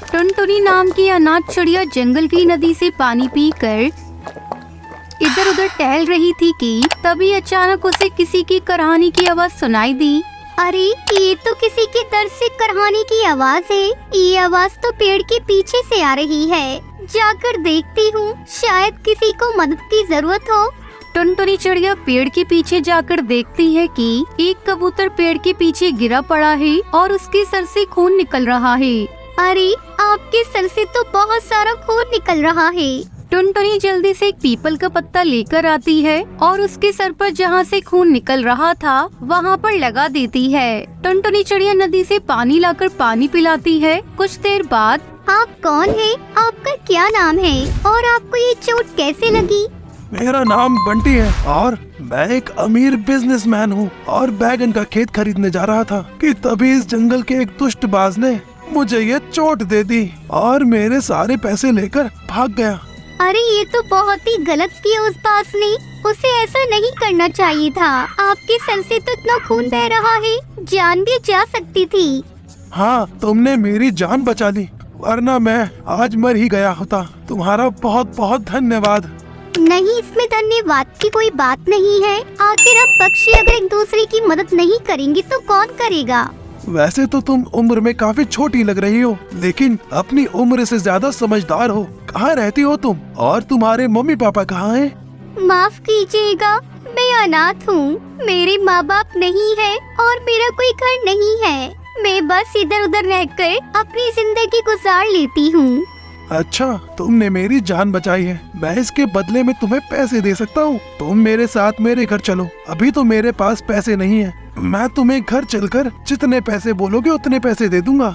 टुनटुनी नाम की अनाथ चिड़िया जंगल की नदी से पानी पीकर इधर उधर टहल रही थी कि तभी अचानक उसे किसी की कराहनी की आवाज सुनाई दी। अरे ये तो किसी के दर्द से कराहने की आवाज है। ये आवाज तो पेड़ के पीछे से आ रही है। जाकर देखती हूँ, शायद किसी को मदद की जरूरत हो। टुनटुनी चिड़िया पेड़ के पीछे जाकर देखती है कि एक कबूतर पेड़ के पीछे गिरा पड़ा है और उसके सर से खून निकल रहा है। अरे आपके सर से तो बहुत सारा खून निकल रहा है। टुनटुनी जल्दी से एक पीपल का पत्ता लेकर आती है और उसके सर पर जहाँ से खून निकल रहा था वहाँ पर लगा देती है। टुनटुनी चिड़िया नदी से पानी लाकर पानी पिलाती है। कुछ देर बाद, आप कौन है? आपका क्या नाम है और आपको ये चोट कैसे लगी? मेरा नाम बंटी है और मैं एक अमीर बिजनेसमैन हूँ और बैगन का खेत खरीदने जा रहा था कि तभी इस जंगल के एक दुष्टबाज ने मुझे ये चोट दे दी और मेरे सारे पैसे लेकर भाग गया। अरे ये तो बहुत ही गलत किया उस बाज ने। उसे ऐसा नहीं करना चाहिए था। आपके सर से तो इतना खून बह रहा है, जान भी जा सकती थी। हाँ, तुमने मेरी जान बचा ली, वरना मैं आज मर ही गया होता। तुम्हारा बहुत बहुत धन्यवाद। नहीं, इसमें धन्यवाद की कोई बात नहीं है। आखिर हम पक्षी अगर एक दूसरे की मदद नहीं करेंगे तो कौन करेगा? वैसे तो तुम उम्र में काफी छोटी लग रही हो, लेकिन अपनी उम्र से ज्यादा समझदार हो। कहाँ रहती हो तुम और तुम्हारे मम्मी पापा कहाँ हैं? माफ कीजिएगा, मैं अनाथ हूँ। मेरे माँ बाप नहीं है और मेरा कोई घर नहीं है। मैं बस इधर उधर रहकर अपनी जिंदगी गुजार लेती हूँ। अच्छा, तुमने मेरी जान बचाई है। मैं इसके बदले में तुम्हें पैसे दे सकता हूँ। तुम मेरे साथ मेरे घर चलो। अभी तो मेरे पास पैसे नहीं है। मैं तुम्हें घर चलकर जितने पैसे बोलोगे उतने पैसे दे दूंगा।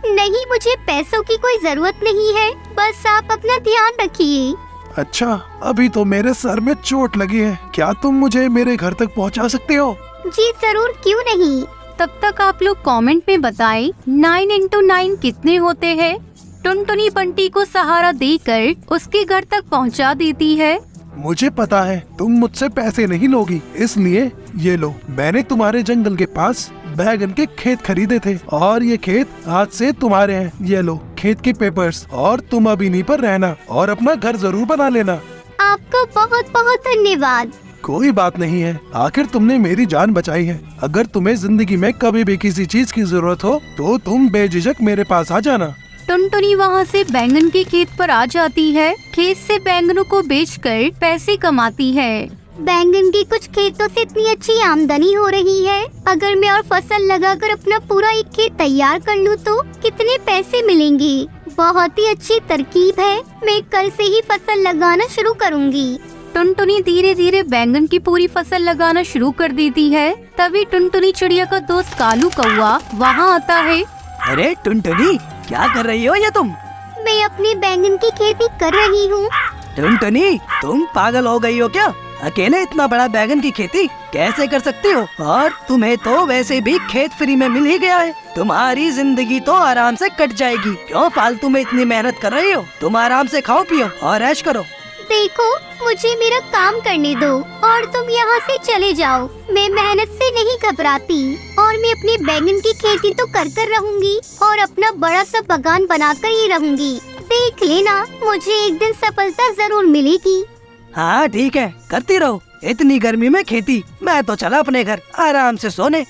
नहीं, मुझे पैसों की कोई जरूरत नहीं है। बस आप अपना ध्यान रखिए। अच्छा, अभी तो मेरे सर में चोट लगी है। क्या तुम मुझे मेरे घर तक पहुंचा सकते हो? जी जरूर, क्यों नहीं। तब तक आप लोग कमेंट में बताएं 9 into 9 कितने होते हैं। टुनटुनी बंटी को सहारा देकर उसके घर तक पहुंचा देती है। मुझे पता है तुम मुझसे पैसे नहीं लोगी, इसलिए ये लो, मैंने तुम्हारे जंगल के पास बैगन के खेत खरीदे थे और ये खेत आज से तुम्हारे हैं। ये लो खेत के पेपर्स और तुम अब इन्हीं पर रहना और अपना घर जरूर बना लेना। आपका बहुत बहुत धन्यवाद। कोई बात नहीं है, आखिर तुमने मेरी जान बचाई है। अगर तुम्हें जिंदगी में कभी भी किसी चीज की जरूरत हो तो तुम बेझिझक मेरे पास आ जाना। टुनटुनी वहाँ से बैंगन के खेत पर आ जाती है। खेत से बैंगनों को बेचकर पैसे कमाती है। बैंगन के कुछ खेतों से इतनी अच्छी आमदनी हो रही है। अगर मैं और फसल लगाकर अपना पूरा एक खेत तैयार कर लूँ तो कितने पैसे मिलेंगे। बहुत ही अच्छी तरकीब है। मैं कल से ही फसल लगाना शुरू करूँगी। टुनटुनी धीरे धीरे बैंगन की पूरी फसल लगाना शुरू कर देती है। तभी टुनटुनी चिड़िया का दोस्त कालू कौआ वहाँ आता है। अरे टुनटुनी, क्या कर रही हो ये तुम? मैं अपनी बैंगन की खेती कर रही हूँ। टुनटुनी, तुम पागल हो गई हो क्या? अकेले इतना बड़ा बैगन की खेती कैसे कर सकती हो? और तुम्हें तो वैसे भी खेत फ्री में मिल ही गया है। तुम्हारी जिंदगी तो आराम से कट जाएगी। क्यों फालतू में इतनी मेहनत कर रही हो? तुम आराम से खाओ पियो और ऐश करो। देखो, मुझे मेरा काम करने दो और तुम यहाँ से चले जाओ। मैं मेहनत से नहीं घबराती और मैं अपनी बैंगन की खेती तो कर रहूंगी और अपना बड़ा सा बागान बनाकर ही रहूंगी। देख लेना, मुझे एक दिन सफलता जरूर मिलेगी। हाँ ठीक है, करती रहो। इतनी गर्मी में खेती, मैं तो चला अपने घर आराम से सोने।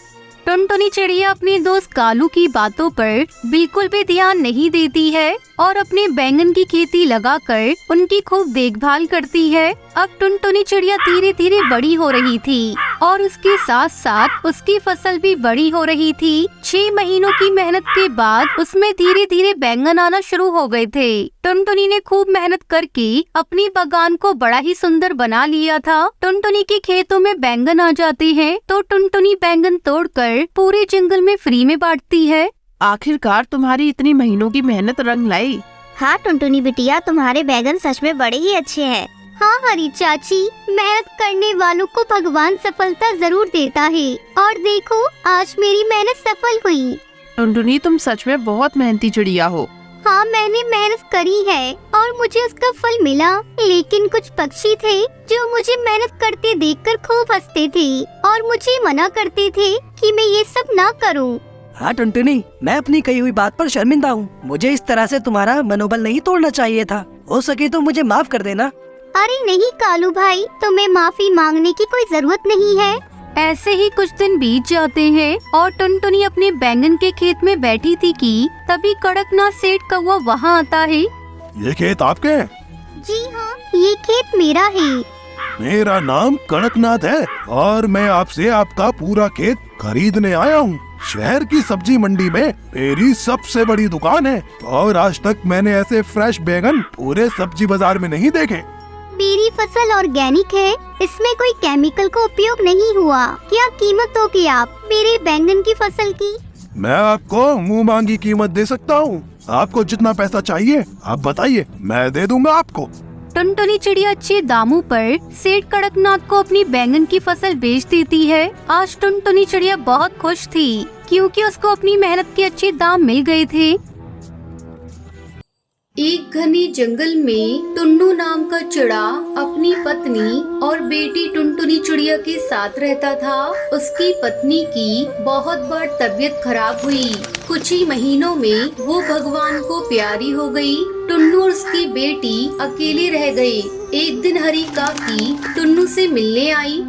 टुनटुनी चिड़िया अपने दोस्त कालू की बातों पर बिल्कुल भी ध्यान नहीं देती है और अपने बैंगन की खेती लगाकर उनकी खूब देखभाल करती है। अब टुनटुनी चिड़िया धीरे धीरे बड़ी हो रही थी और उसके साथ साथ उसकी फसल भी बड़ी हो रही थी। 6 महीनों की मेहनत के बाद उसमें धीरे धीरे बैंगन आना शुरू हो गए थे। टुनटुनी ने खूब मेहनत करके अपनी बागान को बड़ा ही सुंदर बना लिया था। टुनटुनी के खेतों में बैंगन आ जाते हैं तो टुनटुनी बैंगन तोड़कर पूरे जंगल में फ्री में बांटती है। आखिरकार तुम्हारी इतनी महीनों की मेहनत रंग लाई। हाँ टुनटुनी बिटिया, तुम्हारे बैगन सच में बड़े ही अच्छे हैं। हाँ हरी चाची, मेहनत करने वालों को भगवान सफलता जरूर देता है और देखो आज मेरी मेहनत सफल हुई। टुनटुनी, तुम सच में बहुत मेहनती चिड़िया हो। हाँ, मैंने मेहनत करी है और मुझे उसका फल मिला। लेकिन कुछ पक्षी थे जो मुझे मेहनत करते देखकर खूब हंसते थे और मुझे मना करते थे कि मैं ये सब ना करूं। हाँ टुनटुनी, मैं अपनी कही हुई बात पर शर्मिंदा हूँ। मुझे इस तरह से तुम्हारा मनोबल नहीं तोड़ना चाहिए था। हो सके तो मुझे माफ कर देना। अरे नहीं कालू भाई, तुम्हें माफी मांगने की कोई जरूरत नहीं है। ऐसे ही कुछ दिन बीत जाते हैं और टुनटुनी अपने बैंगन के खेत में बैठी थी कि तभी कड़कनाथ सेठ कौवा वहाँ आता है। ये खेत आपके हैं? जी हाँ, ये खेत मेरा है। मेरा नाम कड़कनाथ है और मैं आपसे आपका पूरा खेत खरीदने आया हूँ। शहर की सब्जी मंडी में मेरी सबसे बड़ी दुकान है और आज तक मैंने ऐसे फ्रेश बैंगन पूरे सब्जी बाजार में नहीं देखे। मेरी फसल ऑर्गेनिक है, इसमें कोई केमिकल का उपयोग नहीं हुआ। क्या कीमत दोगे आप मेरे बैंगन की फसल की? मैं आपको मुंह मांगी कीमत दे सकता हूँ। आपको जितना पैसा चाहिए आप बताइए, मैं दे दूंगा आपको। टुनटुनी चिड़िया अच्छे दामों पर सेठ कड़कनाथ को अपनी बैंगन की फसल बेच देती है। आज टुनटुनी चिड़िया बहुत खुश थी क्योंकि उसको अपनी मेहनत के अच्छे दाम मिल गए थे। एक घने जंगल में टुन्नू नाम का चिड़ा अपनी पत्नी और बेटी टुनटुनी चिड़िया के साथ रहता था। उसकी पत्नी की बहुत बार तबीयत खराब हुई। कुछ ही महीनों में वो भगवान को प्यारी हो गई। टुन्नू और उसकी बेटी अकेले रह गए। एक दिन हरी काकी टुन्नू से मिलने आई।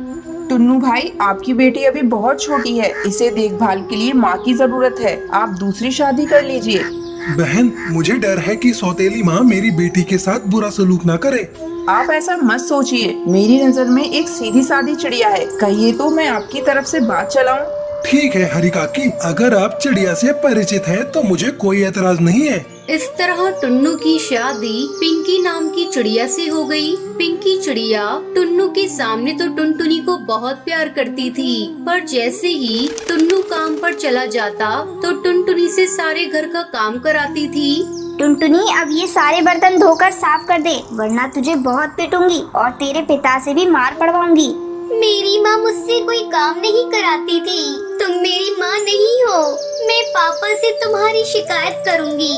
टुन्नू भाई, आपकी बेटी अभी बहुत छोटी है, इसे देखभाल के लिए माँ की जरूरत है। आप दूसरी शादी कर लीजिए। बहन, मुझे डर है कि सौतेली माँ मेरी बेटी के साथ बुरा सलूक ना करे। आप ऐसा मत सोचिए, मेरी नजर में एक सीधी सादी चिड़िया है। कहिए तो मैं आपकी तरफ से बात चलाऊं। ठीक है हरी काकी, अगर आप चिड़िया से परिचित हैं तो मुझे कोई एतराज नहीं है। इस तरह टुन्नू की शादी पिंकी नाम की चिड़िया से हो गई। पिंकी चिड़िया टुन्नू के सामने तो टुनटुनी को बहुत प्यार करती थी, पर जैसे ही टुन्नू काम पर चला जाता तो टुनटुनी से सारे घर का काम कराती थी। टुनटुनी, अब ये सारे बर्तन धोकर साफ कर दे, वरना तुझे बहुत पिटूंगी और तेरे पिता से भी मार पड़वाऊंगी। मेरी माँ मुझसे कोई काम नहीं कराती थी। तुम मेरी माँ नहीं हो। मैं पापा से तुम्हारी शिकायत करूँगी।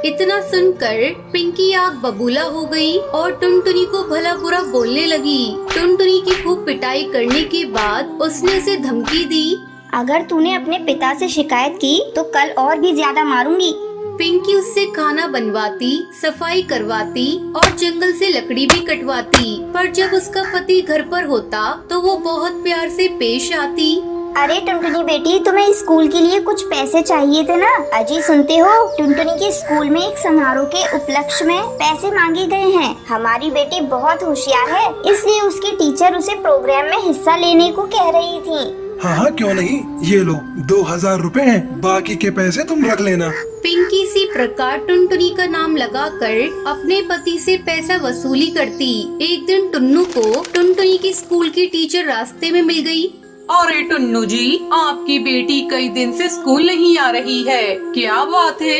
इतना सुनकर पिंकी आग बबूला हो गई और टुनटुनी को भला बुरा बोलने लगी। टुनटुनी की खूब पिटाई करने के बाद उसने उसे धमकी दी, अगर तूने अपने पिता से शिकायत की तो कल और भी ज्यादा मारूंगी। पिंकी उससे खाना बनवाती, सफाई करवाती और जंगल से लकड़ी भी कटवाती, पर जब उसका पति घर पर होता तो वो बहुत प्यार से पेश आती। अरे टुनटुनी बेटी, तुम्हें स्कूल के लिए कुछ पैसे चाहिए थे ना? अजी सुनते हो, टुनटुनी के स्कूल में एक समारोह के उपलक्ष्य में पैसे मांगे गए हैं। हमारी बेटी बहुत होशियार है, इसलिए उसकी टीचर उसे प्रोग्राम में हिस्सा लेने को कह रही थी। हाँ हाँ क्यों नहीं, ये लो 2000 रुपए हैं, बाकी के पैसे तुम रख लेना। पिंकी इसी प्रकार टुनटुनी का नाम लगाकर अपने पति से पैसा वसूली करती। एक दिन टुन्नू को टुनटुनी की स्कूल की टीचर रास्ते में मिल गई। अरे टुन्नू जी, आपकी बेटी कई दिन से स्कूल नहीं आ रही है, क्या बात है?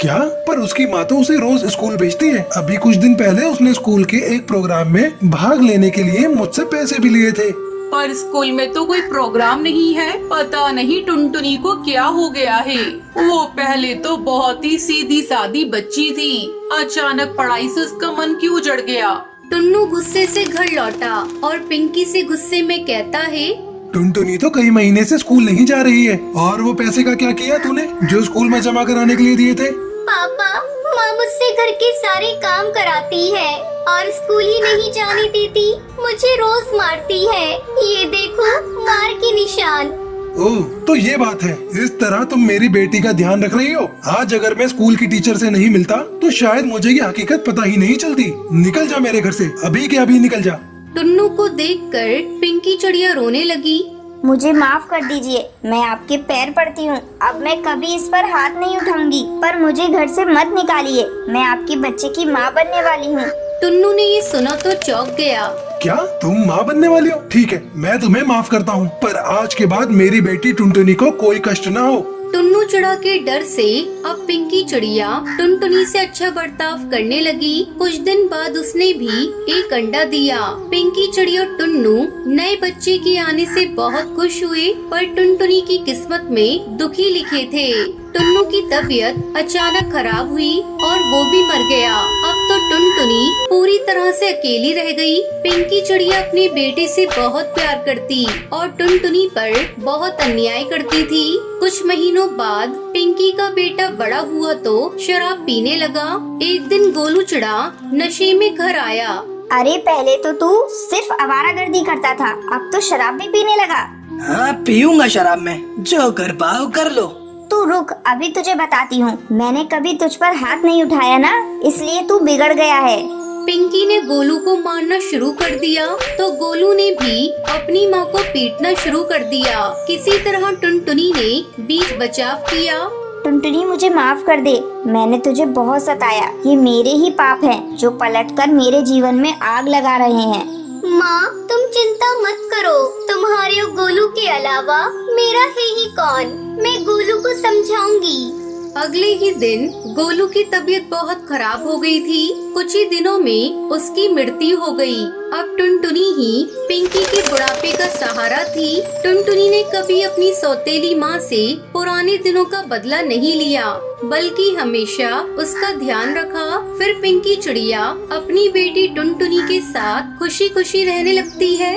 क्या? पर उसकी माँ तो उसे रोज स्कूल भेजती है। अभी कुछ दिन पहले उसने स्कूल के एक प्रोग्राम में भाग लेने के लिए मुझसे पैसे भी लिए थे। पर स्कूल में तो कोई प्रोग्राम नहीं है। पता नहीं टुनटुनी को क्या हो गया है। वो पहले तो बहुत ही सीधी सादी बच्ची थी, अचानक पढ़ाई से उसका मन क्यों उजड़ गया? टुन्नू गुस्से से घर लौटा और पिंकी से गुस्से में कहता है, टुनटुनी तो कई महीने से स्कूल नहीं जा रही है। और वो पैसे का क्या किया तूने जो स्कूल में जमा कराने के लिए दिए थे? पापा, माँ मुझसे घर के सारे काम कराती है और स्कूल ही नहीं जाने देती। मुझे रोज मारती है, ये देखो मार के निशान। ओह, तो ये बात है। इस तरह तुम मेरी बेटी का ध्यान रख रही हो। आज अगर मैं स्कूल की टीचर से नहीं मिलता तो शायद मुझे ये हकीकत पता ही नहीं चलती। निकल जा मेरे घर से, अभी के अभी निकल जा। टुन्नू को देखकर पिंकी चिड़िया रोने लगी। मुझे माफ कर दीजिए, मैं आपके पैर पड़ती हूँ। अब मैं कभी इस पर हाथ नहीं उठाऊंगी, पर मुझे घर से मत निकालिए। मैं आपके बच्चे की माँ बनने वाली हूँ। टुन्नू ने ये सुना तो चौंक गया। क्या तुम माँ बनने वाली हो? ठीक है, मैं तुम्हें माफ करता हूँ, पर आज के बाद मेरी बेटी टुनटुनी को कोई कष्ट ना हो। टुन्नू चिड़ा के डर से अब पिंकी चिड़िया टुनटुनी से अच्छा बर्ताव करने लगी। कुछ दिन बाद उसने भी एक अंडा दिया। पिंकी चिड़िया और टुन्नू नए बच्चे के आने से बहुत खुश हुए, पर टुनटुनी की किस्मत में दुखी लिखे थे। टुन्नू की तबीयत अचानक खराब हुई और वो भी मर गया। अब तो टुनटुनी पूरी तरह से अकेली रह गई। पिंकी चिड़िया अपने बेटे से बहुत प्यार करती और टुनटुनी पर बहुत अन्याय करती थी। कुछ महीनों बाद पिंकी का बेटा बड़ा हुआ तो शराब पीने लगा। एक दिन गोलू चिड़ा नशे में घर आया। अरे पहले तो तू सिर्फ आवारागर्दी करता था, अब तो शराब भी पीने लगा। हाँ पीऊंगा शराब में, जो कर पाओ कर लो। तू रुक, अभी तुझे बताती हूँ। मैंने कभी तुझ पर हाथ नहीं उठाया ना, इसलिए तू बिगड़ गया है। पिंकी ने गोलू को मारना शुरू कर दिया तो गोलू ने भी अपनी माँ को पीटना शुरू कर दिया। किसी तरह टुनटुनी ने बीच बचाव किया। टुनटुनी मुझे माफ कर दे, मैंने तुझे बहुत सताया। ये मेरे ही पाप हैं जो पलटकर मेरे जीवन में आग लगा रहे हैं। माँ तुम चिंता मत करो, तुम्हारे और गोलू के अलावा मेरा है ही कौन। मैं गोलू को समझाऊंगी। अगले ही दिन गोलू की तबीयत बहुत खराब हो गई थी। कुछ ही दिनों में उसकी मृत्यु हो गई। अब टुनटुनी ही पिंकी के बुढ़ापे का सहारा थी। टुनटुनी ने कभी अपनी सौतेली माँ से पुराने दिनों का बदला नहीं लिया, बल्कि हमेशा उसका ध्यान रखा। फिर पिंकी चिड़िया अपनी बेटी टुनटुनी के साथ खुशी खुशी रहने लगती है।